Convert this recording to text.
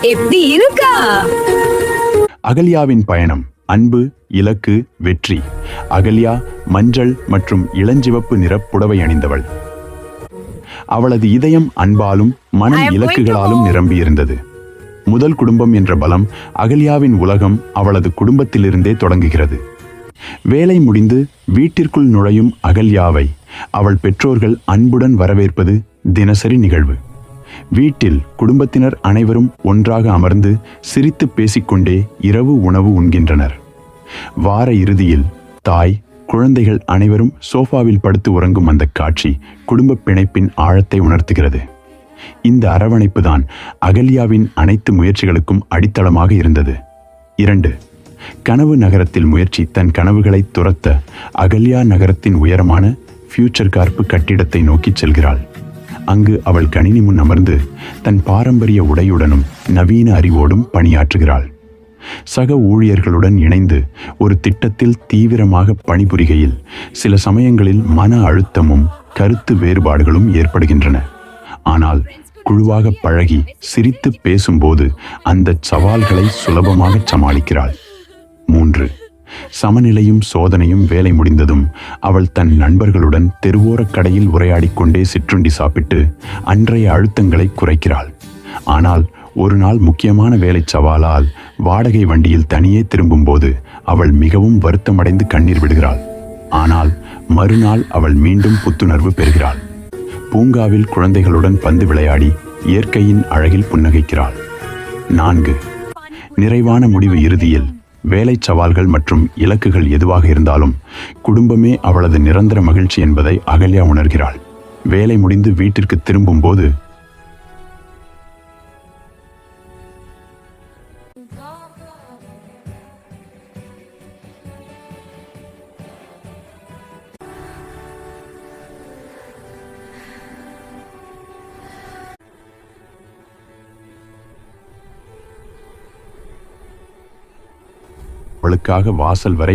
எப்படி இருக்கா? அகல்யாவின் பயணம். அன்பு, இலக்கு, வெற்றி. அகல்யா மஞ்சள் மற்றும் இளஞ்சிவப்பு நிற புடவை அணிந்தவள். அவளது இதயம் அன்பாலும் மனம் இலக்குகளாலும் நிரம்பியிருந்தது. முதல் குடும்பம் என்ற பலம். அகல்யாவின் உலகம் அவளது குடும்பத்திலிருந்தே தொடங்குகிறது. வேலை முடிந்து வீட்டிற்குள் நுழையும் அகல்யாவை அவள் பெற்றோர்கள் அன்புடன் வரவேற்பது தினசரி நிகழ்வு. வீட்டில் குடும்பத்தினர் அனைவரும் ஒன்றாக அமர்ந்து சிரித்து பேசிக்கொண்டே இரவு உணவு உண்கின்றனர். வார இறுதியில் தாய், குழந்தைகள் அனைவரும் சோஃபாவில் படுத்து உறங்கும் அந்த காட்சி குடும்ப பிணைப்பின் ஆழத்தை உணர்த்துகிறது. இந்த அரவணைப்பு தான் அகல்யாவின் அனைத்து முயற்சிகளுக்கும் அடித்தளமாக இருந்தது. 2. கனவு நகரத்தில் முயற்சி. தன் கனவுகளை துரத்த அகல்யா நகரத்தின் உயரமான ஃபியூச்சர் கார்ப்பு கட்டிடத்தை நோக்கி செல்கிறாள். அங்கு அவள் கணினி முன் அமர்ந்து தன் பாரம்பரிய உடையுடனும் நவீன அறிவோடும் பணியாற்றுகிறாள். சக ஊழியர்களுடன் இணைந்து ஒரு திட்டத்தில் தீவிரமாக பணிபுரிகையில் சில சமயங்களில் மன அழுத்தமும் கருத்து வேறுபாடுகளும் ஏற்படுகின்றன. ஆனால் குழுவாக பழகி சிரித்து பேசும்போது அந்த சவால்களை சுலபமாக சமாளிக்கிறாள். 3. சமநிலையும் சோதனையும். வேலை முடிந்ததும் அவள் தன் நண்பர்களுடன் தெருவோரக் கடையில் உரையாடிக் கொண்டே சிற்றுண்டி சாப்பிட்டு அன்றைய அழுத்தங்களை குறைக்கிறாள். ஆனால் ஒரு நாள் முக்கியமான வேலை சவாலால் வாடகை வண்டியில் தனியே திரும்பும்போது அவள் மிகவும் வருத்தமடைந்து கண்ணீர் விடுகிறாள். ஆனால் மறுநாள் அவள் மீண்டும் புத்துணர்வு பெறுகிறாள். பூங்காவில் குழந்தைகளுடன் பந்து விளையாடி இயற்கையின் அழகில் புன்னகைக்கிறாள். 4. நிறைவான முடிவு. இறுதியில் வேலை சவால்கள் மற்றும் இலக்குகள் எதுவாக இருந்தாலும் குடும்பமே அவளது நிரந்தர மகிழ்ச்சி என்பதை அகல்யா உணர்கிறாள். வேலை முடிந்து வீட்டிற்கு திரும்பும்போது அவளுக்காக வாசல் வரை